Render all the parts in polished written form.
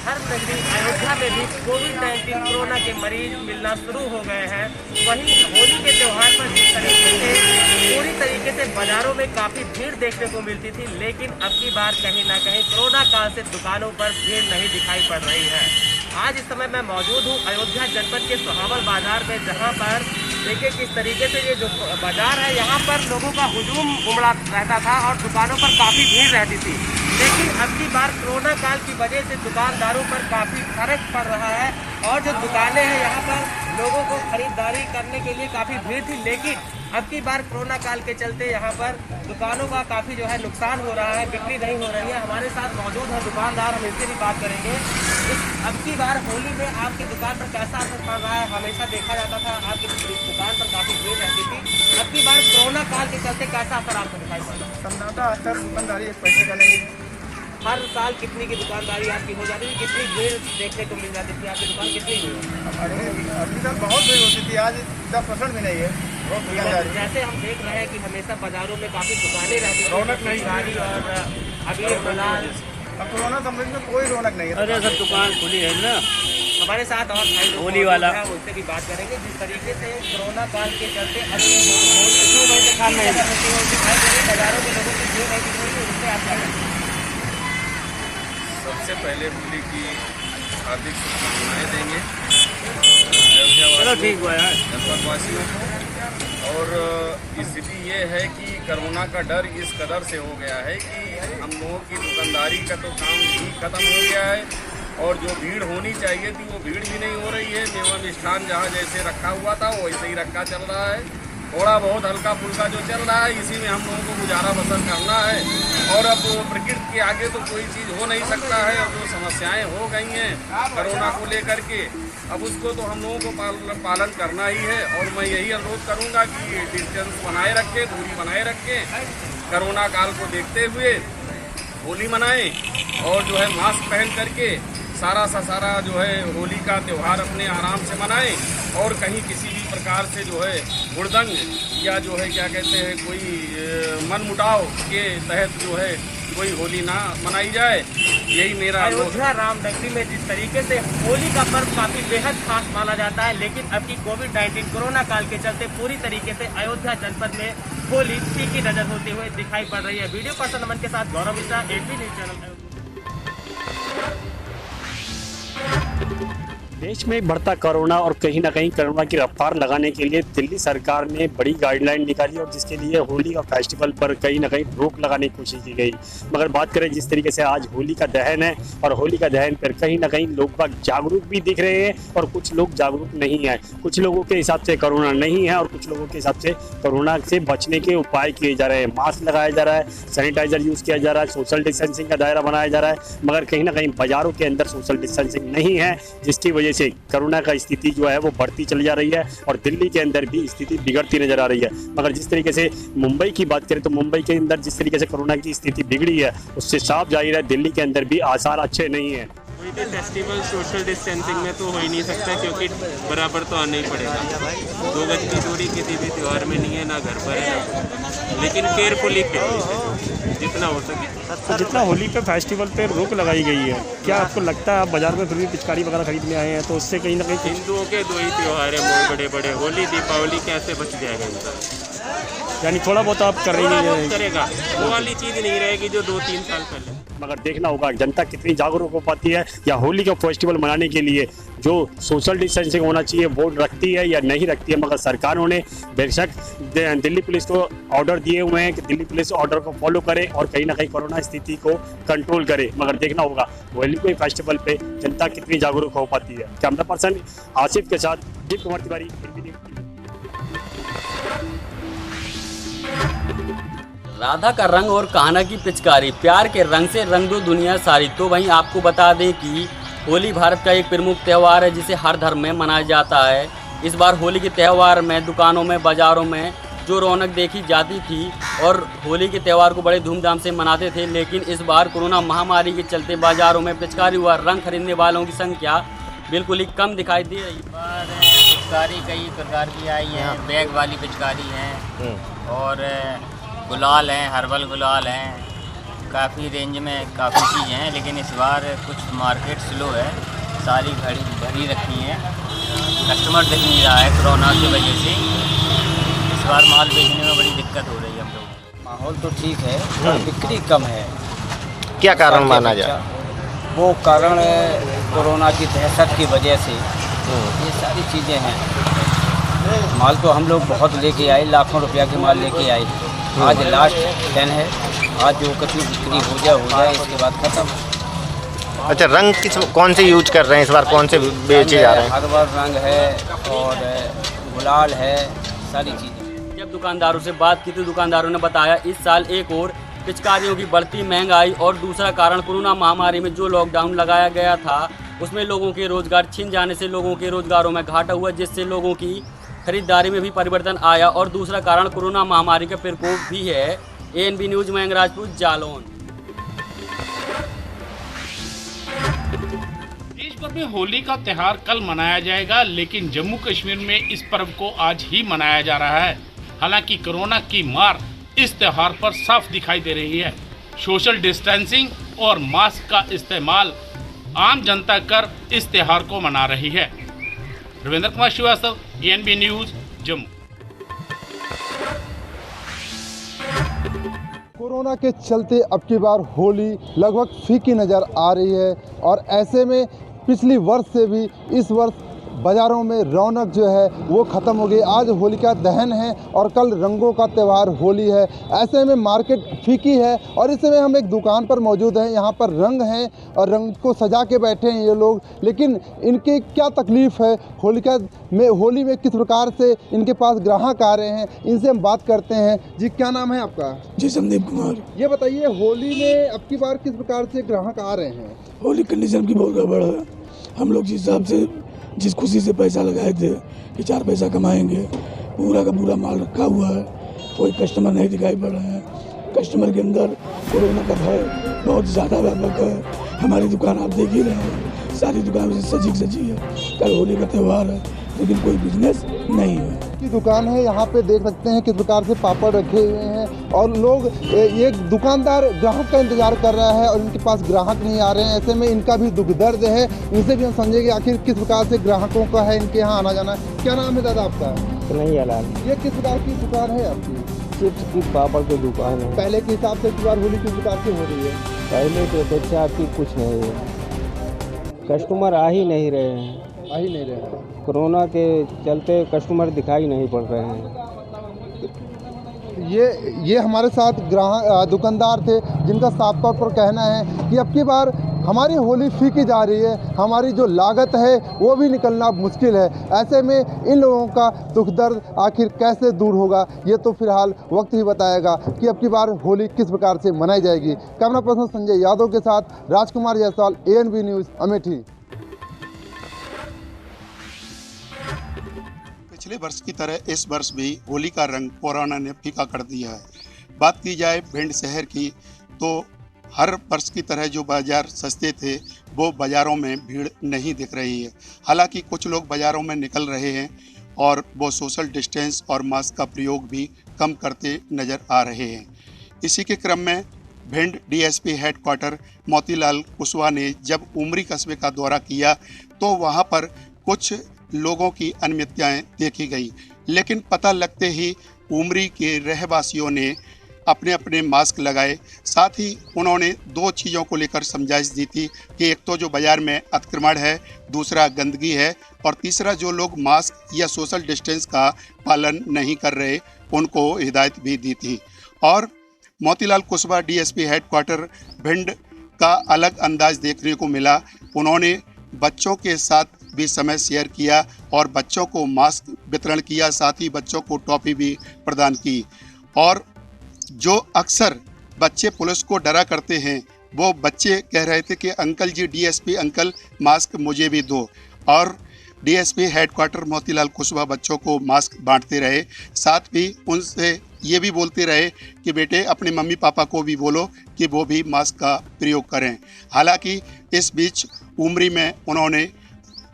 हर नगरी अयोध्या में भी कोविड-19 कोरोना के मरीज मिलना शुरू हो गए हैं। वहीं होली के त्यौहार पर जिस तरीके से पूरी तरीके से बाजारों में काफ़ी भीड़ देखने को मिलती थी, लेकिन अब की बार कहीं ना कहीं कोरोना काल से दुकानों पर भीड़ नहीं दिखाई पड़ रही है। आज इस समय मैं मौजूद हूँ अयोध्या जनपद के सुहावल बाजार में, जहाँ पर देखिए किस तरीके से ये जो बाजार है, यहाँ पर लोगों का हुजूम उमड़ा रहता था और दुकानों पर काफ़ी भीड़ रहती थी। लेकिन अब की बार कोरोना काल की वजह से दुकानदारों पर काफ़ी फर्क पड़ रहा है और जो दुकानें हैं यहाँ पर लोगों को खरीदारी करने के लिए काफ़ी भीड़ थी, लेकिन अब की बार कोरोना काल के चलते यहाँ पर दुकानों का काफ़ी जो है नुकसान हो रहा है, बिक्री नहीं हो रही है। हमारे साथ मौजूद है दुकानदार, हम इनसे भी बात करेंगे। अब की बार होली में आपकी दुकान पर कैसा असर पड़ रहा है? हमेशा देखा जाता था आपकी दुकान पर काफ़ी भीड़ रहती थी, अब की बार कोरोना काल के चलते कैसा असर आपको दिखाई पड़ रहा है? सन्नाटा असर, दुकानदारी एक पैसे का नहीं। हर साल कितनी की दुकानदारी आपकी हो जाती थी, कितनी भीड़ देखने को मिल जाती थी? आपकी दुकान कितनी हुई है? हमारे अभी तक बहुत भीड़ होती थी, आज 10% भी नहीं है। बहुत दुकानदारी। जैसे हम देख रहे हैं कि हमेशा बाजारों में काफ़ी दुकानें रहती थी, रौनक नहीं है। गाड़ी और अबीर गुलाल। अब कोरोना संबंध में कोई रौनक नहीं है। अरे सब दुकान खुली है ना। हमारे साथ और भाई लोग होली वाला हैं, उनसे भी बात करेंगे। जिस तरीके से कोरोना काल के चलते दिखाई दे रही बाजारों में लोगों की भीड़ नहीं दिख रही है, उससे आप क्या कहेंगे? सबसे पहले होली की हार्दिक शुभकामनाएं देंगे चलो ठीक हुआ यार। जनपद वासियों को। और स्थिति ये है कि कोरोना का डर इस कदर से हो गया है कि हम लोगों की दुकानदारी का तो काम ही खत्म हो गया है और जो भीड़ होनी चाहिए थी वो भीड़ भी नहीं हो रही है। मेवा मिष्ठान जहाँ जैसे रखा हुआ था वैसे ही रखा चल रहा है, थोड़ा बहुत हल्का फुल्का जो चल रहा है इसी में हम लोगों को गुजारा बसर करना है। और अब प्रकृति के आगे तो कोई चीज़ हो नहीं सकता है। अब जो समस्याएं हो गई हैं कोरोना को लेकर के, अब उसको तो हम लोगों को पालन करना ही है। और मैं यही अनुरोध करूंगा कि डिस्टेंस बनाए रखें, दूरी बनाए रखें, कोरोना काल को देखते हुए होली मनाएं और जो है मास्क पहन करके सारा जो है होली का त्यौहार अपने आराम से मनाएं। और कहीं किसी भी प्रकार से जो है हुड़दंग या जो है क्या कहते हैं कोई मनमुटाव के तहत जो है कोई होली ना मनाई जाए, यही मेरा अनुरोध है। अयोध्या रामनगरी में जिस तरीके से होली का पर्व काफी बेहद खास माना जाता है, लेकिन अब की कोविड-19 कोरोना काल के चलते पूरी तरीके से अयोध्या जनपद में होली फीकी नजर होते हुए दिखाई पड़ रही है। वीडियो पर्सन अमन के साथ गौरव मिश्रा, एबी न्यूज चैनल। देश में बढ़ता कोरोना और कहीं ना कहीं कोरोना की रफ्तार लगाने के लिए दिल्ली सरकार ने बड़ी गाइडलाइन निकाली और जिसके लिए होली का फेस्टिवल पर कहीं ना कहीं रोक लगाने की कोशिश की गई। मगर बात करें जिस तरीके से आज होली का दहन है और होली का दहन पर कहीं ना कहीं लोग बाग जागरूक भी दिख रहे हैं और कुछ लोग जागरूक नहीं हैं। कुछ लोगों के हिसाब से कोरोना नहीं है और कुछ लोगों के हिसाब से कोरोना से बचने के उपाय किए जा रहे हैं। मास्क लगाया जा रहा है, सैनिटाइजर यूज़ किया जा रहा है, सोशल डिस्टेंसिंग का दायरा बनाया जा रहा है, मगर कहीं ना कहीं बाज़ारों के अंदर सोशल डिस्टेंसिंग नहीं है, जिसकी वजह से कोरोना का स्थिति जो है वो बढ़ती चली जा रही है और दिल्ली के अंदर भी स्थिति बिगड़ती नजर आ रही है। मगर जिस तरीके से मुंबई की बात करें तो मुंबई के अंदर जिस तरीके से कोरोना की स्थिति बिगड़ी है उससे साफ जाहिर है दिल्ली के अंदर भी आसार अच्छे नहीं है। फेस्टिवल सोशल डिस्टेंसिंग में तो हो ही नहीं सकता क्योंकि बराबर तो आना ही पड़ेगा। 2 गज की दूरी किसी भी त्यौहार में नहीं है, ना घर पर है, लेकिन केयरफुली जितना हो सके। तो जितना होली पे फेस्टिवल पे रोक लगाई गई है, क्या आपको लगता है आप बाजार में फिर भी पिचकारी वगैरह खरीदने आए हैं तो उससे कहीं ना कहीं हिंदुओं के 2 ही त्यौहार हैं बहुत बड़े बड़े, होली दीपावली, कैसे बच जाएगा इंसान? यानी थोड़ा बहुत आप कर रही हैं करेगा, वो वाली चीज़ नहीं रहेगी जो 2-3 साल पहले। मगर देखना होगा जनता कितनी जागरूक हो पाती है या होली का फेस्टिवल मनाने के लिए जो सोशल डिस्टेंसिंग होना चाहिए वो रखती है या नहीं रखती है। मगर सरकारों ने बेशक दिल्ली पुलिस को ऑर्डर दिए हुए हैं कि दिल्ली पुलिस ऑर्डर को फॉलो करे और कहीं ना कहीं कोरोना स्थिति को कंट्रोल करे। मगर देखना होगा होली के फेस्टिवल पे जनता कितनी जागरूक हो पाती है। कैमरा पर्सन आसिफ के साथ दीप कुमार तिवारी। राधा का रंग और कान्हा की पिचकारी, प्यार के रंग से रंग दो दुनिया सारी। तो वहीं आपको बता दें कि होली भारत का एक प्रमुख त्यौहार है जिसे हर धर्म में मनाया जाता है। इस बार होली के त्यौहार में दुकानों में बाज़ारों में जो रौनक देखी जाती थी और होली के त्यौहार को बड़े धूमधाम से मनाते थे, लेकिन इस बार कोरोना महामारी के चलते बाज़ारों में पिचकारी व रंग खरीदने वालों की संख्या बिल्कुल ही कम दिखाई दे रही है। पिचकारी कई प्रकार की आई है, बैग वाली पिचकारी है और गुलाल हैं, हर्बल गुलाल हैं, काफ़ी रेंज में काफ़ी चीज़ें हैं, लेकिन इस बार कुछ मार्केट स्लो है। सारी घड़ी भरी रखी हैं, कस्टमर दिख नहीं रहा है कोरोना की वजह से। इस बार माल बेचने में बड़ी दिक्कत हो रही है हम लोगों को। माहौल तो ठीक है पर बिक्री कम है। क्या कारण माना जाए? वो कारण कोरोना की दहशत की वजह से ये सारी चीज़ें हैं। माल तो हम लोग बहुत लेके आए, लाखों रुपया के माल लेके आए। आज लास्ट दिन है, आज जो कितनी बिक्री हो जाए इसके बाद खत्म। अच्छा, रंग कौन से यूज कर रहे हैं इस बार? कौन से बेचे जा रहे हैं? हर बार रंग है और गुलाल है, सारी चीज़ें। जब दुकानदारों से बात की तो दुकानदारों ने बताया इस साल एक और पिचकारियों की बढ़ती महंगाई और दूसरा कारण कोरोना महामारी में जो लॉकडाउन लगाया गया था उसमें लोगों के रोजगार छिन जाने से लोगों के रोजगारों में घाटा हुआ, जिससे लोगों की खरीदारी में भी परिवर्तन आया। और दूसरा कारण कोरोना महामारी का प्रकोप भी है। ANB news Mayank Rajput, Jalaun. देश भर में होली का त्यौहार कल मनाया जाएगा, लेकिन जम्मू कश्मीर में इस पर्व को आज ही मनाया जा रहा है। हालांकि कोरोना की मार इस त्यौहार पर साफ दिखाई दे रही है। सोशल डिस्टेंसिंग और मास्क का इस्तेमाल आम जनता कर इस त्यौहार को मना रही है। Ravindra Kumar Shrivastava, ANB news, Jammu. Corona के चलते अब की बार होली लगभग फीकी नज़र आ रही है और ऐसे में पिछली वर्ष से भी इस वर्ष बाज़ारों में रौनक जो है वो ख़त्म हो गई। आज होलिका दहन है और कल रंगों का त्यौहार होली है। ऐसे में मार्केट फीकी है और इस समय हम एक दुकान पर मौजूद हैं। यहाँ पर रंग हैं और रंग को सजा के बैठे हैं ये लोग, लेकिन इनके क्या तकलीफ़ है होलिका में, होली में किस प्रकार से इनके पास ग्राहक आ रहे हैं, इनसे हम बात करते हैं। जी, क्या नाम है आपका? जी, संदीप कुमार। ये बताइए, होली में अब की बार किस प्रकार से ग्राहक आ रहे हैं? होली कंडीशन की बहुत गड़बड़ है। हम लोग जिस हिसाब से जिस खुशी से पैसा लगाए थे कि 4 पैसा कमाएंगे, पूरा का पूरा माल रखा हुआ है, कोई कस्टमर नहीं दिखाई पड़ रहे हैं। कस्टमर के अंदर कोरोना का भय बहुत ज़्यादा व्यापक है। हमारी दुकान आप देख ही रहे हैं, सारी दुकान सजी है। कल होली का त्यौहार है लेकिन कोई बिजनेस नहीं है। की दुकान है, यहाँ पे देख सकते हैं किस प्रकार से पापड़ रखे हुए हैं और लोग, एक दुकानदार ग्राहक का इंतजार कर रहा है और इनके पास ग्राहक नहीं आ रहे हैं। ऐसे में इनका भी दुख दर्द है, इनसे भी हम समझेंगे आखिर किस प्रकार से ग्राहकों का है इनके यहाँ आना जाना। क्या नाम है दादा आपका? नहीं लाल। ये किस प्रकार की दुकान है आपकी? चिप्स की पापड़ की दुकान है। पहले के हिसाब से इस बार होली किस प्रकार से हो रही है? पहले के अपेक्षा आपकी कुछ नहीं है, कस्टमर आ ही नहीं रहे हैं। कोरोना के चलते कस्टमर दिखाई नहीं पड़ रहे हैं। ये हमारे साथ ग्राहक दुकानदार थे जिनका साफ तौर पर कहना है कि अब की बार हमारी होली फीकी जा रही है, हमारी जो लागत है वो भी निकलना मुश्किल है। ऐसे में इन लोगों का दुख दर्द आखिर कैसे दूर होगा, ये तो फिलहाल वक्त ही बताएगा कि अब की बार होली किस प्रकार से मनाई जाएगी। कैमरा पर्सन संजय यादव के साथ राजकुमार जायसवाल, ANB न्यूज़, अमेठी। पिछले वर्ष की तरह इस वर्ष भी होली का रंग कोरोना ने फीका कर दिया है। बात की जाए भिंड शहर की तो हर वर्ष की तरह जो बाजार सस्ते थे वो बाज़ारों में भीड़ नहीं दिख रही है। हालांकि कुछ लोग बाज़ारों में निकल रहे हैं और वो सोशल डिस्टेंस और मास्क का प्रयोग भी कम करते नज़र आ रहे हैं। इसी के क्रम में भिंड DSP हेडक्वार्टर मोतीलाल कुशवाहा ने जब उमरी कस्बे का दौरा किया तो वहाँ पर कुछ लोगों की अनियमितताएं देखी गई, लेकिन पता लगते ही उमरी के रहवासियों ने अपने अपने मास्क लगाए। साथ ही उन्होंने 2 चीज़ों को लेकर समझाइश दी थी कि एक तो जो बाज़ार में अतिक्रमण है, दूसरा गंदगी है और तीसरा जो लोग मास्क या सोशल डिस्टेंस का पालन नहीं कर रहे उनको हिदायत भी दी थी। और मोतीलाल कुशवाहा DSP हेडक्वार्टर भिंड का अलग अंदाज देखने को मिला। उन्होंने बच्चों के साथ भी समय शेयर किया और बच्चों को मास्क वितरण किया, साथ ही बच्चों को टॉफ़ी भी प्रदान की। और जो अक्सर बच्चे पुलिस को डरा करते हैं वो बच्चे कह रहे थे कि अंकल जी DSP अंकल मास्क मुझे भी दो, और DSP हेडक्वार्टर मोतीलाल कुशवाहा बच्चों को मास्क बांटते रहे। साथ भी उनसे ये भी बोलते रहे कि बेटे अपने मम्मी पापा को भी बोलो कि वो भी मास्क का प्रयोग करें। हालांकि इस बीच उमरी में उन्होंने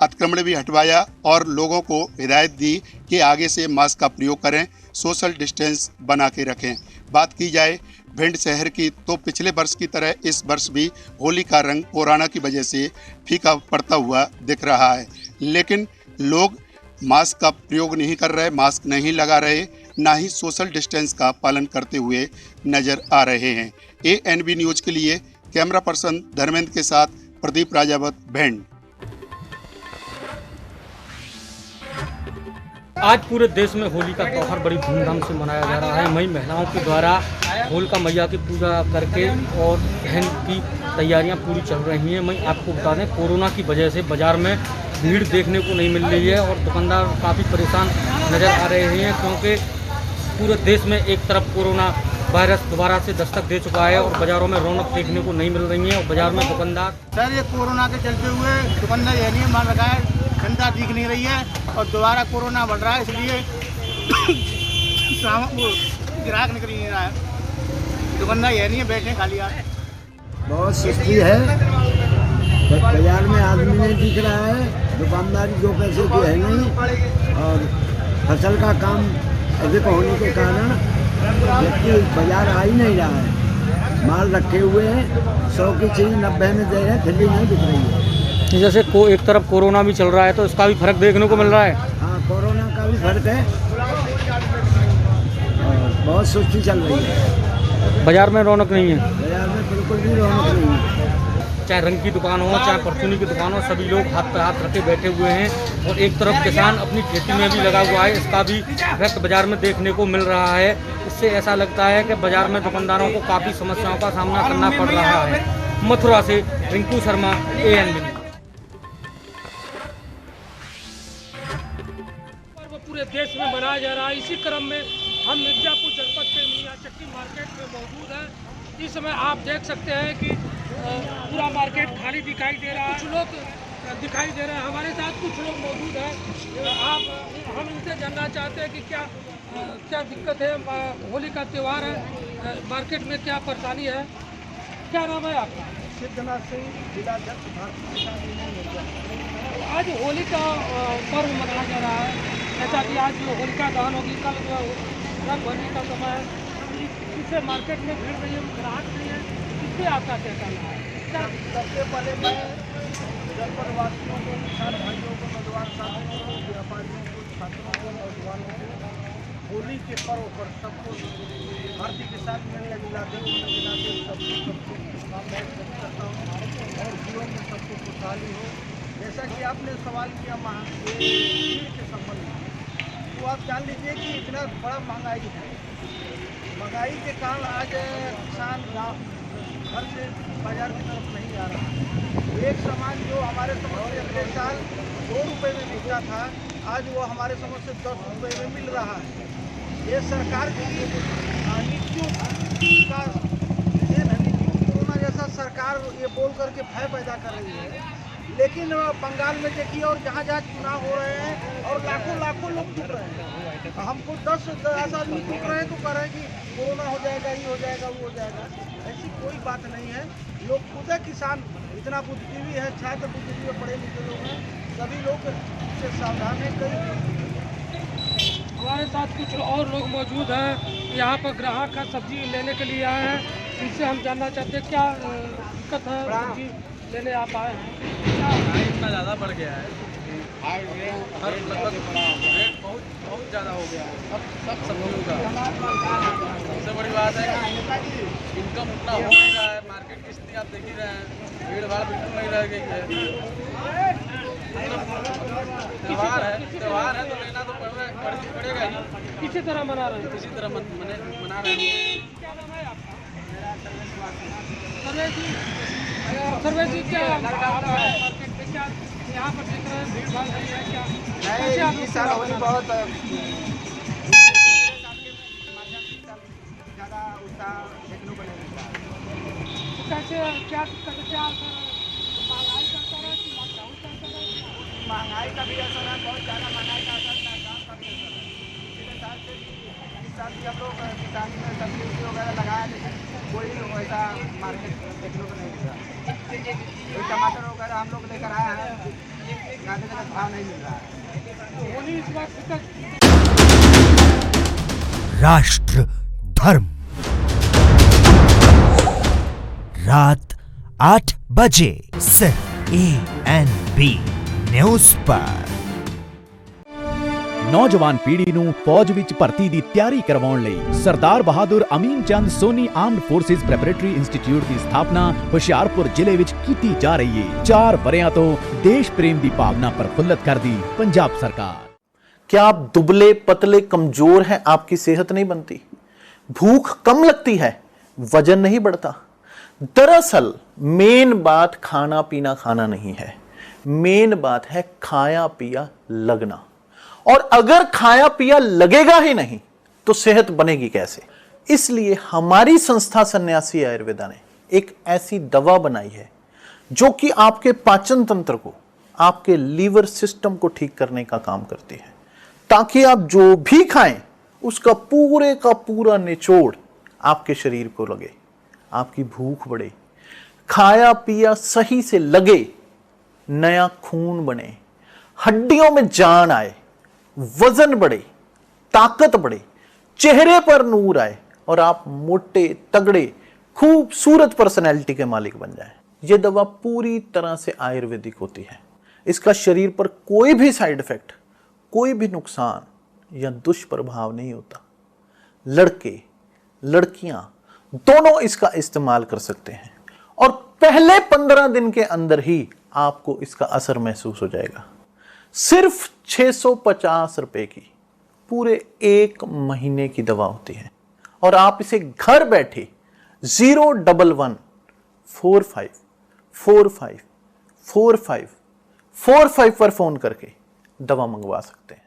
अतिक्रमण भी हटवाया और लोगों को हिदायत दी कि आगे से मास्क का प्रयोग करें, सोशल डिस्टेंस बना के रखें। बात की जाए भिंड शहर की, तो पिछले वर्ष की तरह इस वर्ष भी होली का रंग कोरोना की वजह से फीका पड़ता हुआ दिख रहा है। लेकिन लोग मास्क का प्रयोग नहीं कर रहे, मास्क नहीं लगा रहे, ना ही सोशल डिस्टेंस का पालन करते हुए नजर आ रहे हैं। ANB न्यूज के लिए कैमरा पर्सन धर्मेंद्र के साथ प्रदीप राजावत, भिंड। आज पूरे देश में होली का त्यौहार बड़ी धूमधाम से मनाया जा रहा है। वहीं महिलाओं के द्वारा होलिका मैया की पूजा करके और दहन की तैयारियां पूरी चल रही हैं। वहीं आपको बता दें, कोरोना की वजह से बाज़ार में भीड़ देखने को नहीं मिल रही है और दुकानदार काफ़ी परेशान नज़र आ रहे हैं, क्योंकि पूरे देश में एक तरफ कोरोना वायरस दोबारा से दस्तक दे चुका है और बाज़ारों में रौनक देखने को नहीं मिल रही है और बाज़ार में दुकानदार सर ये कोरोना के चलते हुए दुकानदार ये नहीं मान रखा है, धंधा दिख नहीं रही है और दोबारा कोरोना बढ़ रहा है, इसलिए ग्राहक निकल नहीं रहा है। दुकानदार ये नहीं है, बैठे खाली यार। बहुत सस्ती है, बाजार में आदमी नहीं दिख रहा है, दुकानदारी 2 पैसे की है नहीं और फसल का काम अधिक होने के कारण व्यक्ति बाजार आ ही नहीं रहा है। माल रखे हुए हैं, 100 की चीज़ 90 में दे रहे हैं, फिर भी नहीं बिक रही है। जैसे एक तरफ कोरोना भी चल रहा है तो इसका भी फर्क देखने को मिल रहा है। हाँ, कोरोना का भी फर्क है और बहुत सुस्ती चल रही है। बाजार में रौनक नहीं है, बाजार में बिल्कुल भी रौनक नहीं है। चाहे रंग की दुकान हो, चाहे परचूनी की दुकान हो, सभी लोग हाथ पे हाथ रखे बैठे हुए हैं और एक तरफ किसान अपनी खेती में भी लगा हुआ है, इसका भी इफेक्ट बाजार में देखने को मिल रहा है। इससे ऐसा लगता है कि बाजार में दुकानदारों को काफ़ी समस्याओं का सामना करना पड़ रहा है। मथुरा से रिंकू शर्मा, ANB। पूरे देश में मनाया जा रहा है। इसी क्रम में हम मिर्जापुर जनपद के मियाँ चक्की मार्केट में मौजूद हैं। इस समय आप देख सकते हैं कि पूरा मार्केट खाली दिखाई दे रहा है, कुछ लोग दिखाई दे रहे हैं। हमारे साथ कुछ लोग मौजूद हैं, हम इनसे जानना चाहते हैं कि क्या दिक्कत है। होली का त्यौहार है, मार्केट में क्या परेशानी है। क्या नाम है आपका? सिद्धनाथ सिंह, जिलाध्यक्ष भारतीय किसान यूनियन मिर्जापुर। आज होली का पर्व मनाया जा रहा है, जैसा कि आज होलिका दहन होगी, कल रंग भरने का समय है। इससे मार्केट में भीड़ नहीं है, ग्राहक नहीं है, इससे आपका क्या कहना है? सबसे पहले मैं जनपद वासियों को, किसान भाइयों को, नौजवान साथियों को, व्यापारियों को, छात्रों को, नौजवानों को होली के पर्व पर सबको भारतीय किसान यूनियन का जिलाध्यक्ष होने के नाते सबको शुभकामनाएं व्यक्त करता हूँ और जीवन में सबको खुशहाली हो। जैसा कि आपने सवाल किया भीड़ के संबंध में, तो आप जान लीजिए कि इतना बड़ा महंगाई है। महंगाई के कारण आज किसान गाँव घर से बाजार की तरफ नहीं आ रहा है। एक सामान जो हमारे समझ से अगले साल 2 रुपये में बिकता था, आज वो हमारे समझ से 10 रुपये में मिल रहा है। ये सरकार की नीतियों का कोरोना जैसा सरकार ये बोल करके भय पैदा कर रही है, लेकिन बंगाल में देखिए और जहाँ जहाँ चुनाव हो रहे हैं और लाखों लोग जुट रहे हैं। हमको 10 आदमी जुट रहे हैं तो कह रहे हैं कि कोरोना हो जाएगा, ये हो जाएगा, वो हो जाएगा। ऐसी कोई बात नहीं है। लोग खुद है किसान इतना बुद्धिजीवी है, छात्र बुद्धिजीवी पढ़े लिखे लोग हैं, सभी लोग इससे सावधान है। हमारे साथ कुछ और लोग मौजूद हैं, यहाँ पर ग्राहक का सब्जी लेने के लिए आए हैं। इनसे हम जानना चाहते हैं क्या दिक्कत है, सब्जी लेने आप आए हैं। इतना ज़्यादा बढ़ गया है, हर मतलब रेट बहुत ज़्यादा हो गया है सब सब्जियों का। सबसे बड़ी बात है कि इनकम उतना हो नहीं रहा है। मार्केट की स्थिति आप देख ही रहे हैं, भीड़ भाड़ बिल्कुल नहीं रह गई है। त्यौहार है तो लेना तो पड़ेगा ही। किसी तरह मना रहे हैं, किसी तरह मना रहे हैं। क्या नाम है आपका? सर्वेश जी, क्या मार्केट में क्या यहाँ पर देख रहे हैं, भीड़ भाड़ नहीं है क्या? नहीं, इस साल होली बहुत ज़्यादा उत्साह देखने को नहीं मिलता। कैसे क्या दिक्कत, क्या महंगाई का असर है कि लॉकडाउन का असर है? महंगाई का भी असर है, बहुत ज़्यादा महंगाई का असर, लॉकडाउन का भी असर है। पिछले साल से इस साल भी हम लोग किसानी में सब्जी वगैरह लगाया, लेकिन कोई वैसा मार्केट देखने को नहीं मिल रहा। कोई टमाटर वगैरह हम लोग लेकर आए हैं, ज़्यादा भाव नहीं मिल रहा है। होली इस बार राष्ट्र धर्म रात 8 बजे सिर्फ ANB न्यूज़ पर। नौजवान पीढ़ी ਨੂੰ ਫੌਜ ਵਿੱਚ ਭਰਤੀ ਦੀ ਤਿਆਰੀ ਕਰਵਾਉਣ ਲਈ Sardar Bahadur Amin Chand Soni armed forces preparatory institute ਦੀ ਸਥਾਪਨਾ ਹੁਸ਼ਿਆਰਪੁਰ ਜ਼ਿਲ੍ਹੇ ਵਿੱਚ ਕੀਤੀ ਜਾ ਰਹੀ ਹੈ। 4 ਵਰਿਆਂ ਤੋਂ ਦੇਸ਼ प्रेम ਦੀ ਭਾਵਨਾ ਪ੍ਰਫੁੱਲਤ ਕਰਦੀ पंजाब सरकार। क्या आप दुबले पतले कमजोर हैं, आपकी सेहत नहीं बनती, भूख कम लगती है, वजन नहीं बढ़ता? दरअसल मेन बात खाना पीना खाना नहीं है, मेन बात है खाया पिया लगना। और अगर खाया पिया लगेगा ही नहीं तो सेहत बनेगी कैसे? इसलिए हमारी संस्था सन्यासी आयुर्वेदा ने एक ऐसी दवा बनाई है जो कि आपके पाचन तंत्र को, आपके लीवर सिस्टम को ठीक करने का काम करती है, ताकि आप जो भी खाएं उसका पूरे का पूरा निचोड़ आपके शरीर को लगे, आपकी भूख बढ़े, खाया पिया सही से लगे, नया खून बने, हड्डियों में जान आए, वजन बढ़े, ताकत बढ़े, चेहरे पर नूर आए और आप मोटे तगड़े खूबसूरत पर्सनैलिटी के मालिक बन जाएं। यह दवा पूरी तरह से आयुर्वेदिक होती है। इसका शरीर पर कोई भी साइड इफेक्ट, कोई भी नुकसान या दुष्प्रभाव नहीं होता। लड़के लड़कियां दोनों इसका इस्तेमाल कर सकते हैं और पहले 15 दिन के अंदर ही आपको इसका असर महसूस हो जाएगा। सिर्फ 650 रुपए की पूरे 1 महीने की दवा होती है और आप इसे घर बैठे 01145454545 पर फोन करके दवा मंगवा सकते हैं।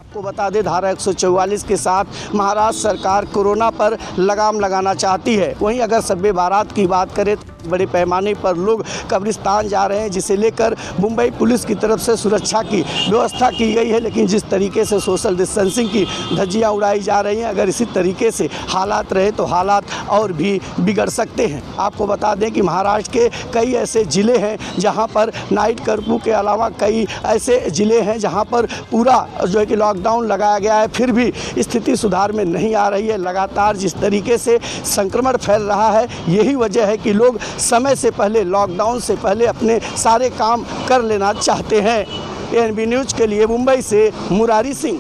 आपको बता दें, धारा 144 के साथ महाराष्ट्र सरकार कोरोना पर लगाम लगाना चाहती है। वहीं अगर शब बारात की बात करें तो बड़े पैमाने पर लोग कब्रिस्तान जा रहे हैं, जिसे लेकर मुंबई पुलिस की तरफ से सुरक्षा की व्यवस्था की गई है। लेकिन जिस तरीके से सोशल डिस्टेंसिंग की धज्जियां उड़ाई जा रही हैं, अगर इसी तरीके से हालात रहे तो हालात और भी बिगड़ सकते हैं। आपको बता दें कि महाराष्ट्र के कई ऐसे ज़िले हैं जहां पर नाइट कर्फ्यू के अलावा कई ऐसे ज़िले हैं जहां पर पूरा जो है कि लॉकडाउन लगाया गया है, फिर भी स्थिति सुधार में नहीं आ रही है। लगातार जिस तरीके से संक्रमण फैल रहा है, यही वजह है कि लोग समय से पहले, लॉकडाउन से पहले अपने सारे काम कर लेना चाहते हैं। ANB न्यूज़ के लिए मुंबई से मुरारी सिंह।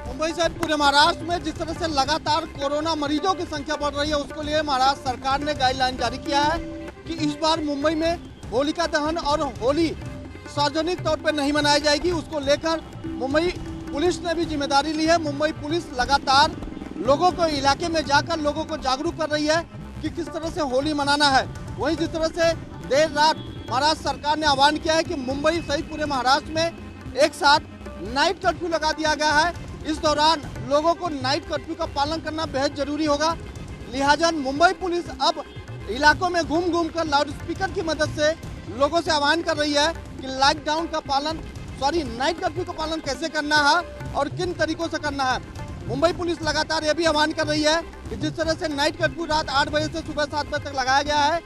मुंबई से पूरे महाराष्ट्र में जिस तरह से लगातार कोरोना मरीजों की संख्या बढ़ रही है, उसको लिए महाराष्ट्र सरकार ने गाइडलाइन जारी किया है कि इस बार मुंबई में होलिका दहन और होली सार्वजनिक तौर पर नहीं मनाई जाएगी। उसको लेकर मुंबई पुलिस ने भी जिम्मेदारी ली है। मुंबई पुलिस लगातार लोगों को इलाके में जाकर लोगों को जागरूक कर रही है कि किस तरह से होली मनाना है। वहीं जिस तरह से देर रात महाराष्ट्र सरकार ने आह्वान किया है कि मुंबई सहित पूरे महाराष्ट्र में एक साथ नाइट कर्फ्यू लगा दिया गया है। इस दौरान लोगों को नाइट कर्फ्यू का पालन करना बेहद जरूरी होगा। लिहाजा मुंबई पुलिस अब इलाकों में घूम घूम कर लाउड स्पीकर की मदद से लोगों से आह्वान कर रही है कि लॉकडाउन का पालन, नाइट कर्फ्यू का पालन कैसे करना है और किन तरीकों से करना है। मुंबई पुलिस लगातार ये भी आह्वान कर रही है कि जिस तरह से नाइट कर्फ्यू रात 8 बजे से सुबह 7 बजे तक लगाया गया है,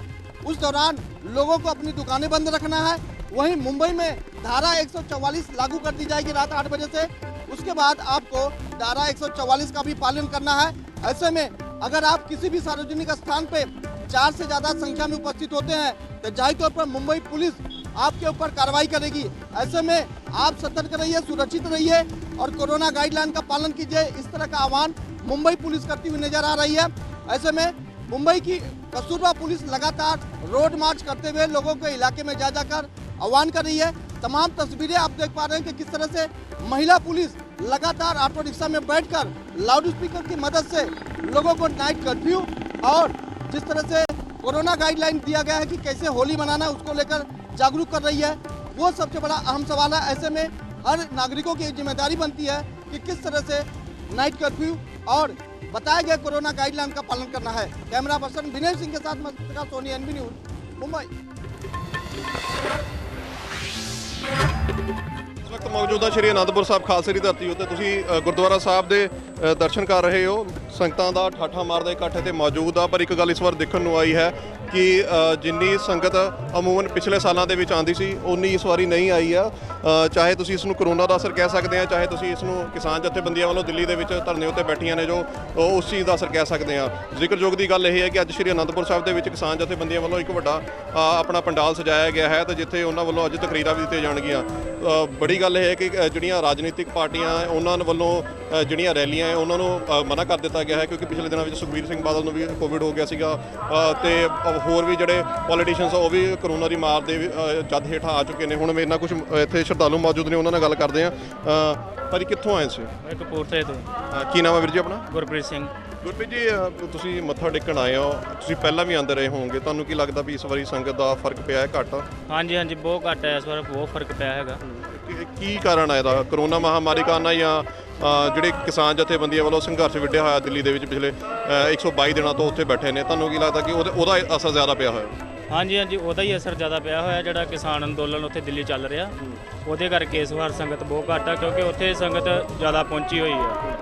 उस दौरान लोगों को अपनी दुकानें बंद रखना है। वहीं मुंबई में धारा 144 लागू कर दी जाएगी रात 8 बजे से। उसके बाद आपको धारा 144 का भी पालन करना है। ऐसे में अगर आप किसी भी सार्वजनिक स्थान पे 4 से ज़्यादा संख्या में उपस्थित होते हैं तो जाहिर तौर पर मुंबई पुलिस आपके ऊपर कार्रवाई करेगी। ऐसे में आप सतर्क रहिए, सुरक्षित रहिए और कोरोना गाइडलाइन का पालन कीजिए। इस तरह का आह्वान मुंबई पुलिस करती हुई नजर आ रही है। ऐसे में मुंबई की कस्तूरबा पुलिस लगातार रोड मार्च करते हुए लोगों के इलाके में जा जाकर आह्वान कर रही है। तमाम तस्वीरें आप देख पा रहे हैं कि किस तरह से महिला पुलिस लगातार ऑटो रिक्शा में बैठकर लाउड स्पीकर की मदद से लोगों को नाइट कर्फ्यू और जिस तरह से कोरोना गाइडलाइन दिया गया है कि कैसे होली मनाना है, उसको लेकर जागरूक कर रही है। वो सबसे बड़ा अहम सवाल है। ऐसे में हर नागरिकों की जिम्मेदारी बनती है कि किस तरह से नाइट कर्फ्यू और बताए गए कोरोना गाइडलाइन का पालन करना है। कैमरा पर्सन विनय सिंह के साथ मैं सोनी, एनबी न्यूज़, मुंबई। ਇਸ ਵਕਤ ਮੌਜੂਦ ਹਾਂ ਸ਼੍ਰੀ ਅਨੰਦਪੁਰ ਸਾਹਿਬ ਖਾਲਸੇ ਦੀ ਧਰਤੀ ਉੱਤੇ। ਤੁਸੀਂ ਗੁਰਦੁਆਰਾ ਸਾਹਿਬ ਦੇ ਦਰਸ਼ਨ ਕਰ ਰਹੇ ਹੋ। ਸੰਗਤਾਂ ਦਾ ਠਾਠਾ ਮਾਰਦਾ ਇਕੱਠ ਇੱਥੇ ਮੌਜੂਦ ਆ, ਪਰ ਇੱਕ ਗੱਲ ਇਸ ਵਾਰ ਦੇਖਣ ਨੂੰ ਆਈ ਹੈ ਕਿ ਜਿੰਨੀ ਸੰਗਤ ਅਮੂਮਨ ਪਿਛਲੇ ਸਾਲਾਂ ਦੇ ਵਿੱਚ ਆਉਂਦੀ ਸੀ ਉਨੀ ਇਸ ਵਾਰੀ ਨਹੀਂ ਆਈ ਆ। ਚਾਹੇ ਤੁਸੀਂ ਇਸ ਨੂੰ ਕਰੋਨਾ ਦਾ ਅਸਰ ਕਹਿ ਸਕਦੇ ਆ, ਚਾਹੇ ਤੁਸੀਂ ਇਸ ਨੂੰ ਕਿਸਾਨ ਜਥੇਬੰਦੀਆਂ ਵੱਲੋਂ ਦਿੱਲੀ ਦੇ ਵਿੱਚ ਧਰਨੇ ਉੱਤੇ ਬੈਠੀਆਂ ਨੇ ਜੋ ਉਸ ਚੀਜ਼ ਦਾ ਅਸਰ ਕਹਿ ਸਕਦੇ ਆ। ਜ਼ਿਕਰਯੋਗ ਦੀ ਗੱਲ ਇਹ ਹੈ ਕਿ ਅੱਜ ਸ਼੍ਰੀ ਅਨੰਦਪੁਰ ਸਾਹਿਬ ਦੇ ਵਿੱਚ ਕਿਸਾਨ ਜਥੇਬੰਦੀਆਂ ਵੱਲੋਂ ਇੱਕ ਵੱਡਾ ਆਪਣਾ ਪੰਡਾਲ ਸਜਾਇਆ ਗਿਆ ਹੈ ਤੇ ਜਿੱਥੇ ਉਹਨਾਂ ਵੱਲੋਂ ਅੱਜ ਤਕਰੀਰਾਂ ਵੀ ਦਿੱਤੀਆਂ ਜਾਣਗੀਆਂ। ਬੜੀ ਗੱਲ ਇਹ ਹੈ ਕਿ ਜਿਹੜੀਆਂ ਰਾਜਨੀਤਿਕ ਪਾਰਟੀਆਂ ਉਹਨਾਂ ਵੱਲੋਂ ਜਿਹੜੀਆਂ ਰੈਲੀਆਂ ਹੈ ਉਹਨਾਂ ਨੂੰ ਮਨਾ ਕਰ ਦਿੱਤਾ ਗਿਆ ਹੈ, ਕਿਉਂਕਿ ਪਿਛਲੇ ਦਿਨਾਂ ਵਿੱਚ ਸੁਖਬੀਰ ਸਿੰਘ ਬਾਦਲ ਨੂੰ ਵੀ ਕੋਵਿਡ ਹੋ ਗਿਆ ਸੀਗਾ ਤੇ ਹੋਰ ਵੀ ਜਿਹੜੇ ਪੋਲੀਟੀਸ਼ੀਅਨਸ ਉਹ ਵੀ ਕਰੋਨਾ ਦੀ ਮਾਰ ਦੇ ਜਦ ਹੇਠਾਂ ਆ ਚੁੱਕੇ ਨੇ। ਹੁਣ ਮੇਰੇ ਨਾਲ ਕੁਝ ਇੱਥੇ ਸ਼ਰਧਾਲੂ ਮੌਜੂਦ ਨੇ, ਉਹਨਾਂ ਨਾਲ ਗੱਲ ਕਰਦੇ ਆ। ਭਾਜੀ ਕਿੱਥੋਂ ਆਏ ਸੀ? ਕਪੂਰਥਲੇ ਤੋਂ। ਕੀ ਨਾਮ ਹੈ ਵੀਰ ਜੀ ਆਪਣਾ? ਗੁਰਪ੍ਰੀਤ ਸਿੰਘ। ਗੁਰਪ੍ਰੀਤ ਜੀ, ਤੁਸੀਂ ਮੱਥਾ ਟੇਕਣ ਆਏ ਹੋ, ਤੁਸੀਂ ਪਹਿਲਾਂ ਵੀ ਆਉਂਦੇ ਰਹੇ ਹੋਵੋਗੇ, ਤੁਹਾਨੂੰ ਕੀ ਲੱਗਦਾ ਵੀ ਇਸ ਵਾਰੀ ਸੰਗਤ ਦਾ ਫਰਕ ਪਿਆ ਹੈ, ਘੱਟ? ਹਾਂਜੀ ਹਾਂਜੀ, ਬਹੁਤ ਘੱਟ ਹੈ ਇਸ ਵਾਰ, ਬਹੁਤ ਫਰਕ ਪਿਆ ਹੈਗਾ। ਕੀ ਕਾਰਨ ਹੈ ਇਹਦਾ? ਕਰੋਨਾ ਮਹਾਮਾਰੀ ਕਾਰਨ ਆ ਜਾਂ ਜਿਹੜੇ ਕਿਸਾਨ ਜਥੇਬੰਦੀਆਂ ਵੱਲੋਂ ਸੰਘਰਸ਼ ਵਿੱਢਿਆ ਹੋਇਆ ਦਿੱਲੀ ਦੇ ਵਿੱਚ ਪਿਛਲੇ 122 ਦਿਨਾਂ ਤੋਂ ਉੱਥੇ ਬੈਠੇ ਨੇ, ਤੁਹਾਨੂੰ ਕੀ ਲੱਗਦਾ ਕਿ ਉਹਦਾ ਅਸਰ ਜ਼ਿਆਦਾ ਪਿਆ ਹੋਇਆ? ਹਾਂਜੀ ਹਾਂਜੀ, ਉਹਦਾ ਹੀ ਅਸਰ ਜ਼ਿਆਦਾ ਪਿਆ ਹੋਇਆ। ਜਿਹੜਾ ਕਿਸਾਨ ਅੰਦੋਲਨ ਉੱਥੇ ਦਿੱਲੀ ਚੱਲ ਰਿਹਾ ਉਹਦੇ ਕਰਕੇ ਇਸ ਵਾਰ ਸੰਗਤ ਬਹੁਤ ਘੱਟ ਆ, ਕਿਉਂਕਿ ਉੱਥੇ ਸੰਗਤ ਜ਼ਿਆਦਾ ਪਹੁੰਚੀ ਹੋਈ ਹੈ।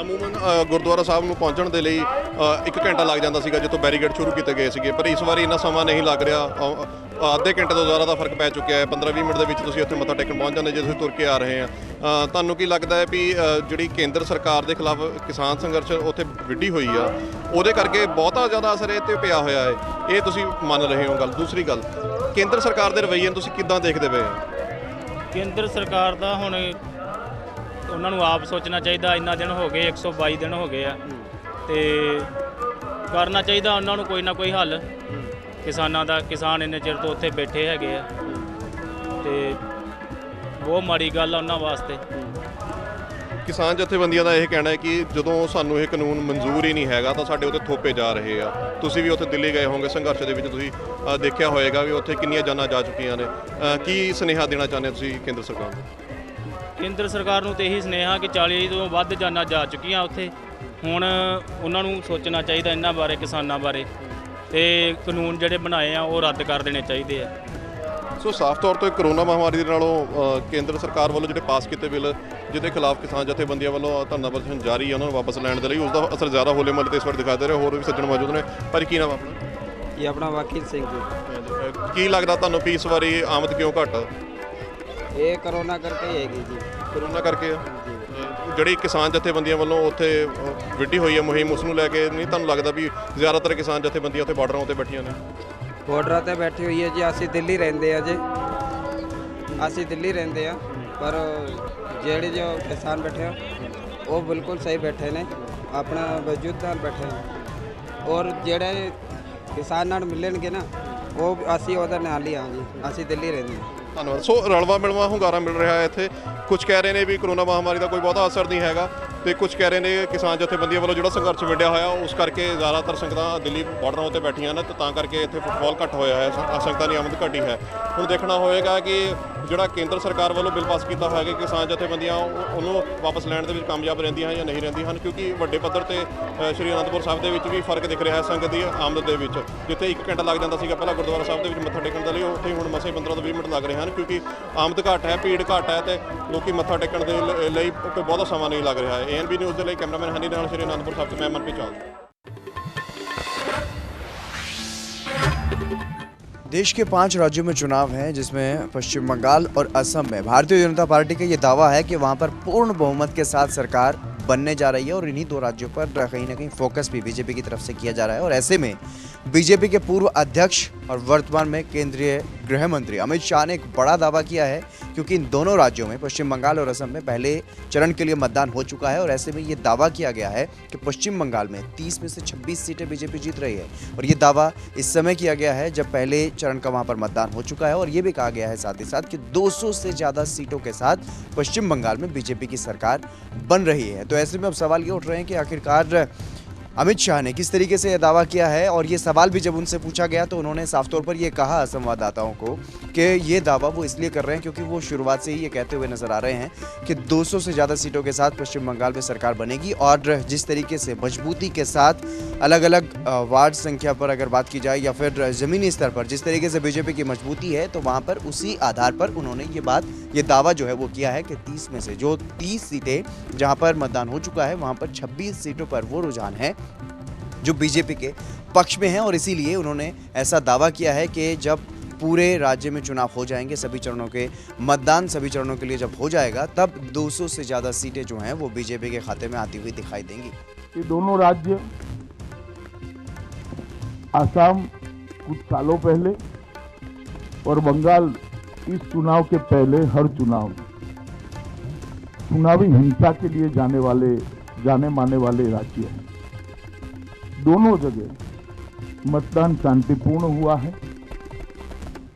ਅਮੂਮਨ ਗੁਰਦੁਆਰਾ ਸਾਹਿਬ ਨੂੰ ਪਹੁੰਚਣ ਦੇ ਲਈ 1 ਘੰਟਾ ਲੱਗ ਜਾਂਦਾ ਸੀਗਾ ਜਿੱਥੋਂ ਬੈਰੀਕੇਡ ਸ਼ੁਰੂ ਕੀਤੇ ਗਏ ਸੀਗੇ, ਪਰ ਇਸ ਵਾਰੀ ਇੰਨਾ ਸਮਾਂ ਨਹੀਂ ਲੱਗ ਰਿਹਾ। ਅੱਧੇ ਘੰਟੇ ਤੋਂ ਜ਼ਿਆਦਾ ਦਾ ਫਰਕ ਪੈ ਚੁੱਕਿਆ ਹੈ। 15-20 ਮਿੰਟ ਦੇ ਵਿੱਚ ਤੁਸੀਂ ਉੱਥੇ ਮੱਥਾ ਟੇਕਣ ਪਹੁੰਚ ਜਾਂਦੇ ਜੇ ਤੁਸੀਂ ਤੁਰ ਕੇ ਆ ਰਹੇ ਆ। ਤੁਹਾਨੂੰ ਕੀ ਲੱਗਦਾ ਹੈ ਵੀ ਜਿਹੜੀ ਕੇਂਦਰ ਸਰਕਾਰ ਦੇ ਖਿਲਾਫ ਕਿਸਾਨ ਸੰਘਰਸ਼ ਉੱਥੇ ਵਿੱਢੀ ਹੋਈ ਆ, ਉਹਦੇ ਕਰਕੇ ਬਹੁਤਾ ਜ਼ਿਆਦਾ ਅਸਰ ਇਹ 'ਤੇ ਪਿਆ ਹੋਇਆ ਹੈ? ਇਹ ਤੁਸੀਂ ਮੰਨ ਰਹੇ ਹੋ ਗੱਲ? ਦੂਸਰੀ ਗੱਲ, ਕੇਂਦਰ ਸਰਕਾਰ ਦੇ ਰਵੱਈਏ ਨੂੰ ਤੁਸੀਂ ਕਿੱਦਾਂ ਦੇਖਦੇ ਪਏ ਹੋ? ਕੇਂਦਰ ਸਰਕਾਰ ਦਾ ਹੁਣ ਉਹਨਾਂ ਨੂੰ ਆਪ ਸੋਚਣਾ ਚਾਹੀਦਾ। ਇੰਨਾ ਦਿਨ ਹੋ ਗਏ, 122 ਦਿਨ ਹੋ ਗਏ ਆ, ਤੇ ਕਰਨਾ ਚਾਹੀਦਾ ਉਹਨਾਂ ਨੂੰ ਕੋਈ ਨਾ ਕੋਈ ਹੱਲ ਕਿਸਾਨਾਂ ਦਾ। ਕਿਸਾਨ ਇੰਨੇ ਚਿਰ ਤੋਂ ਉੱਥੇ ਬੈਠੇ ਹੈਗੇ ਆ ਤੇ ਬਹੁਤ ਮਾੜੀ ਗੱਲ ਆ ਉਹਨਾਂ ਵਾਸਤੇ। ਕਿਸਾਨ ਜਥੇਬੰਦੀਆਂ ਦਾ ਇਹ ਕਹਿਣਾ ਹੈ ਕਿ ਜਦੋਂ ਸਾਨੂੰ ਇਹ ਕਾਨੂੰਨ ਮਨਜ਼ੂਰ ਹੀ ਨਹੀਂ ਹੈਗਾ ਤਾਂ ਸਾਡੇ ਉੱਤੇ ਥੋਪੇ ਜਾ ਰਹੇ ਆ। ਤੁਸੀਂ ਵੀ ਉੱਥੇ ਦਿੱਲੀ ਗਏ ਹੋਵੋਗੇ ਸੰਘਰਸ਼ ਦੇ ਵਿੱਚ, ਤੁਸੀਂ ਦੇਖਿਆ ਹੋਏਗਾ ਵੀ ਉੱਥੇ ਕਿੰਨੀਆਂ ਜਾਨਾਂ ਜਾ ਚੁੱਕੀਆਂ ਨੇ। ਕੀ ਸੁਨੇਹਾ ਦੇਣਾ ਚਾਹੁੰਦੇ ਤੁਸੀਂ ਕੇਂਦਰ ਸਰਕਾਰ ਨੂੰ? ਕੇਂਦਰ ਸਰਕਾਰ ਨੂੰ ਤੇ ਇਹੀ ਸੁਨੇਹਾ ਕਿ 40 ਤੋਂ ਵੱਧ ਜਾਨਾਂ ਜਾ ਚੁੱਕੀਆਂ ਉੱਥੇ। ਹੁਣ ਉਹਨਾਂ ਨੂੰ ਸੋਚਣਾ ਚਾਹੀਦਾ ਇਹਨਾਂ ਬਾਰੇ, ਕਿਸਾਨਾਂ ਬਾਰੇ, ਤੇ ਕਾਨੂੰਨ ਜਿਹੜੇ ਬਣਾਏ ਆ ਉਹ ਰੱਦ ਕਰ ਦੇਣੇ ਚਾਹੀਦੇ ਆ। ਸੋ ਸਾਫ਼ ਤੌਰ ਤੇ ਕਰੋਨਾ ਮਹਾਮਾਰੀ ਦੇ ਨਾਲੋਂ ਕੇਂਦਰ ਸਰਕਾਰ ਵੱਲੋਂ ਜਿਹੜੇ ਪਾਸ ਕੀਤੇ ਬਿੱਲ ਜਿਹਦੇ ਖਿਲਾਫ ਕਿਸਾਨ ਜਥੇਬੰਦੀਆਂ ਵੱਲੋਂ ਧਰਨਾ ਪ੍ਰਦਰਸ਼ਨ ਜਾਰੀ ਹੈ ਉਹਨਾਂ ਨੂੰ ਵਾਪਸ ਲੈਣ ਦੇ ਲਈ ਉਸਦਾ ਅਸਰ ਜ਼ਿਆਦਾ ਹੋਲੇ ਮਹੱਲੇ ਤੇ ਇਸ ਵਾਰ ਦਿਖਾਈ ਦੇ ਰਿਹਾ। ਹੋਰ ਵੀ ਸੱਜਣ ਮੌਜੂਦ ਨੇ। ਪਰ ਕੀ ਨਾਮ ਆਪਣਾ? ਇਹ ਆਪਣਾ ਵਕੀਲ ਸਿੰਘ ਜੀ। ਕੀ ਲੱਗਦਾ ਤੁਹਾਨੂੰ ਵੀ ਇਸ ਵਾਰੀ ਆਮਦ ਕਿਉਂ ਘੱਟ? ਇਹ ਕਰੋਨਾ ਕਰਕੇ ਹੀ ਹੈਗੀ ਜੀ। ਕਰੋਨਾ ਕਰਕੇ ਆ? ਜਿਹੜੀ ਕਿਸਾਨ ਜਥੇਬੰਦੀਆਂ ਵੱਲੋਂ ਉੱਥੇ ਵਿੱਢੀ ਹੋਈ ਹੈ ਮੁਹਿੰਮ, ਉਸ ਨੂੰ ਲੈ ਕੇ ਨਹੀਂ ਤੁਹਾਨੂੰ ਲੱਗਦਾ ਵੀ ਜ਼ਿਆਦਾਤਰ ਕਿਸਾਨ ਜਥੇਬੰਦੀਆਂ ਉੱਥੇ ਬਾਰਡਰਾਂ ਉੱਤੇ ਬੈਠੀਆਂ ਨੇ? ਬਾਰਡਰਾਂ ਤੇ ਬੈਠੀ ਹੋਈ ਹੈ ਜੀ। ਅਸੀਂ ਦਿੱਲੀ ਰਹਿੰਦੇ ਆ ਜੀ, ਅਸੀਂ ਦਿੱਲੀ ਰਹਿੰਦੇ ਆ, ਪਰ ਜਿਹੜੇ ਜੋ ਕਿਸਾਨ ਬੈਠੇ ਆ ਉਹ ਬਿਲਕੁਲ ਸਹੀ ਬੈਠੇ ਨੇ, ਆਪਣਾ ਵਜੂਦ ਨਾਲ ਬੈਠੇ ਨੇ। ਔਰ ਜਿਹੜੇ ਕਿਸਾਨ ਨਾਲ ਮਿਲਣਗੇ ਨਾ ਉਹ ਅਸੀਂ ਉਹਦੇ ਨਾਲ ਹੀ ਆ ਜੀ। ਅਸੀਂ ਦਿੱਲੀ ਰਹਿੰਦੇ ਹਾਂ। ਧੰਨਵਾਦ। ਸੋ ਰਲਵਾ ਮਿਲਵਾ ਹੁੰਗਾਰਾ ਮਿਲ ਰਿਹਾ ਹੈ ਇੱਥੇ। ਕੁਝ ਕਹਿ ਰਹੇ ਨੇ ਵੀ ਕਰੋਨਾ ਮਹਾਮਾਰੀ ਦਾ ਕੋਈ ਬਹੁਤਾ ਅਸਰ ਨਹੀਂ ਹੈਗਾ, ਤੇ ਕੁਝ ਕਹਿ ਰਹੇ ਨੇ ਕਿਸਾਨ ਜਥੇਬੰਦੀਆਂ ਵੱਲੋਂ ਜਿਹੜਾ ਸੰਘਰਸ਼ ਵਿੱਢਿਆ ਹੋਇਆ ਉਸ ਕਰਕੇ ਜ਼ਿਆਦਾਤਰ ਸੰਗਤਾਂ ਦਿੱਲੀ ਬਾਰਡਰਾਂ ਉੱਤੇ ਬੈਠੀਆਂ ਨੇ, ਤੇ ਤਾਂ ਕਰਕੇ ਇੱਥੇ ਫੁੱਟਫਾਲ ਘੱਟ ਹੋਇਆ ਹੈ, ਸੰਗਤਾਂ ਦੀ ਆਮਦ ਘਟੀ ਹੈ। ਹੁਣ ਦੇਖਣਾ ਹੋਏਗਾ ਕਿ ਜਿਹੜਾ ਕੇਂਦਰ ਸਰਕਾਰ ਵੱਲੋਂ ਬਿੱਲ ਪਾਸ ਕੀਤਾ ਹੋਇਆ ਕਿ ਕਿਸਾਨ ਜਥੇਬੰਦੀਆਂ ਉਹਨੂੰ ਵਾਪਸ ਲੈਣ ਦੇ ਵਿੱਚ ਕਾਮਯਾਬ ਰਹਿੰਦੀਆਂ ਜਾਂ ਨਹੀਂ ਰਹਿੰਦੀਆਂ ਹਨ, ਕਿਉਂਕਿ ਵੱਡੇ ਪੱਧਰ ਤੇ ਸ਼੍ਰੀ ਅਨੰਦਪੁਰ ਸਾਹਿਬ ਦੇ ਵਿੱਚ ਵੀ ਫਰਕ ਦਿਖ ਰਿਹਾ ਹੈ ਸੰਗਤ ਦੀ ਆਮਦ ਦੇ ਵਿੱਚ। ਜਿੱਥੇ 1 ਘੰਟਾ ਲੱਗ ਜਾਂਦਾ ਸੀਗਾ ਪਹਿਲਾਂ ਗੁਰਦੁਆਰਾ ਸਾਹਿਬ ਦੇ ਵਿੱਚ ਮੱਥਾ ਟੇਕਣ ਦੇ ਲਈ, ਉੱਥੇ ਹੁਣ ਮਸਾਂ 15 ਤੋਂ 20 ਮਿੰਟ ਲੱਗ ਰਹੇ ਹਨ, ਕਿਉਂਕਿ ਆਮਦ ਘੱਟ ਹੈ, ਭੀੜ ਘੱਟ ਹੈ, ਤੇ ਲੋਕੀ ਮੱਥਾ ਟੇਕਣ ਦੇ ਲਈ ਕੋਈ ਬਹੁਤਾ ਸਮਾਂ ਨਹੀਂ ਲੱਗ ਰਿਹਾ ਹੈ। ANB ਨਿਊਜ਼ ਦੇ ਲਈ कैमरामैन हनी नाल श्री आनंदपुर साहब से मैं मनप्रीत चाल। देश के 5 राज्यों में चुनाव हैं, जिसमें पश्चिम बंगाल और असम में भारतीय जनता पार्टी का ये दावा है कि वहां पर पूर्ण बहुमत के साथ सरकार बनने जा रही है, और इन्हीं 2 राज्यों पर कहीं ना कहीं फोकस भी बीजेपी की तरफ से किया जा रहा है। और ऐसे में बीजेपी के पूर्व अध्यक्ष और वर्तमान में केंद्रीय गृह मंत्री अमित शाह ने एक बड़ा दावा किया है, क्योंकि इन दोनों राज्यों में पश्चिम बंगाल और असम में पहले चरण के लिए मतदान हो चुका है। और ऐसे में ये दावा किया गया है कि पश्चिम बंगाल में 30 में से 26 सीटें बीजेपी जीत रही है, और ये दावा इस समय किया गया है जब पहले चरण का वहाँ पर मतदान हो चुका है। और ये भी कहा गया है साथ ही साथ कि 200 से ज़्यादा सीटों के साथ पश्चिम बंगाल में बीजेपी की सरकार बन रही है। तो ऐसे में अब सवाल ये उठ रहे हैं कि आखिरकार अमित शाह ने किस तरीके से यह दावा किया है, और ये सवाल भी जब उनसे पूछा गया तो उन्होंने साफ तौर पर ये कहा संवाददाताओं को कि ये दावा वो इसलिए कर रहे हैं क्योंकि वो शुरुआत से ही ये कहते हुए नजर आ रहे हैं कि 200 से ज़्यादा सीटों के साथ पश्चिम बंगाल में सरकार बनेगी। और जिस तरीके से मजबूती के साथ अलग अलग वार्ड संख्या पर अगर बात की जाए या फिर ज़मीनी स्तर पर जिस तरीके से बीजेपी की मजबूती है, तो वहाँ पर उसी आधार पर उन्होंने ये दावा जो है वो किया है कि 30 में से जो 30 सीटें जहाँ पर मतदान हो चुका है वहाँ पर 26 सीटों पर वो रुझान है जो बीजेपी के पक्ष में है। और इसीलिए उन्होंने ऐसा दावा किया है कि जब पूरे राज्य में चुनाव हो जाएंगे, सभी चरणों के मतदान सभी चरणों के लिए जब हो जाएगा, तब 200 से ज़्यादा सीटें जो हैं वो बीजेपी के खाते में आती हुई दिखाई देंगी। ये दोनों राज्य आसाम कुछ सालों पहले और बंगाल इस चुनाव के पहले हर चुनाव चुनावी हिंसा के लिए जाने माने वाले राज्य हैं। दोनों जगह मतदान शांतिपूर्ण हुआ है,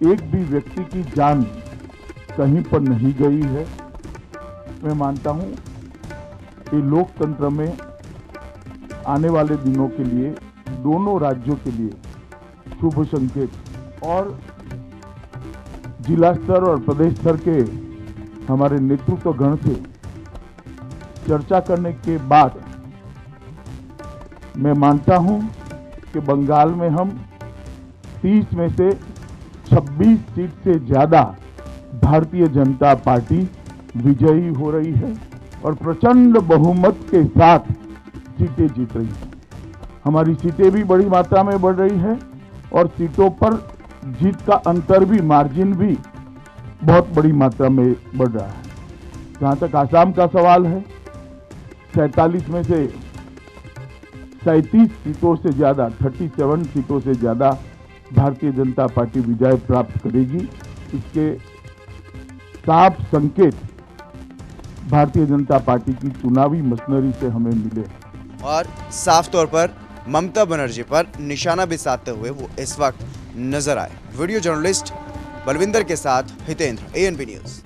एक भी व्यक्ति की जान कहीं पर नहीं गई है। मैं मानता हूं कि लोकतंत्र में आने वाले दिनों के लिए दोनों राज्यों के लिए शुभ संकेत। और जिला स्तर और प्रदेश स्तर के हमारे नेतृत्व गण से चर्चा करने के बाद मैं मानता हूं कि बंगाल में हम 30 में से 26 सीट से ज्यादा भारतीय जनता पार्टी विजयी हो रही है और प्रचंड बहुमत के साथ सीटें जीत रही है। हमारी सीटें भी बड़ी मात्रा में बढ़ रही है और सीटों पर जीत का अंतर भी, मार्जिन भी बहुत बड़ी मात्रा में बढ़ रहा है। जहां तक आसाम का सवाल है, 47 में से 37 सीटों से ज्यादा, 37 सीटों से ज्यादा भारतीय जनता पार्टी विजय प्राप्त करेगी। इसके साफ संकेत भारतीय जनता पार्टी की चुनावी मशीनरी से हमें मिले और साफ तौर पर ममता बनर्जी पर निशाना भी साधते हुए वो इस वक्त नजर आए। वीडियो जर्नलिस्ट बलविंदर के साथ हितेंद्र, ANP न्यूज़।